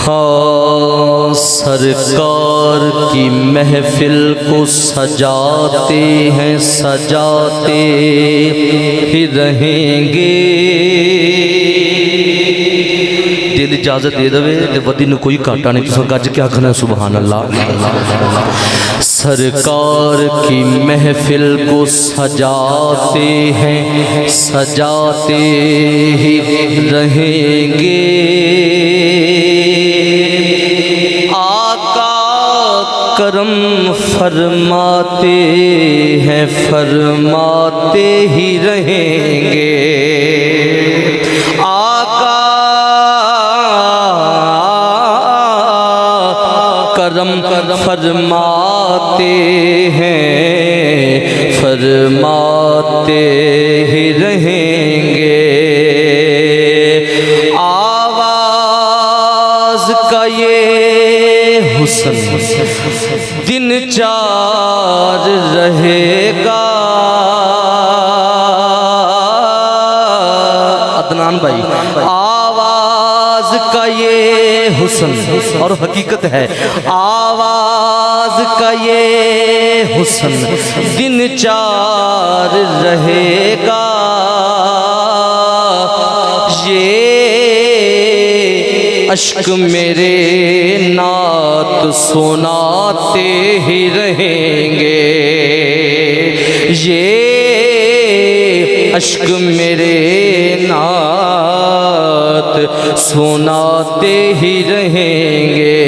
ہاں سرکار کی محفل کو سجاتے ہیں، سجاتے ہی رہیں گے۔ دل اجازت دے دوے تے ودی نو کوئی کاٹا نہیں، تو گج کیا کھنا ہے سبحان اللہ۔ سرکار کی محفل کو سجاتے ہیں، سجاتے ہی رہیں گے۔ آقا کرم فرماتے ہیں، فرماتے ہی رہیں گے۔ آقا کرم فرماتے ہیں، فرماتے ہی رہیں گے۔ آواز کا یہ حسن دن چار رہے گا۔ عدنان بھائی، آواز کا یہ حسن، اور حقیقت ہے آواز کا یہ حسن دن چار رہے گا۔ یہ اشک میرے نعت سناتے ہی رہیں گے۔ یہ اشک میرے نعت سناتے ہی رہیں گے۔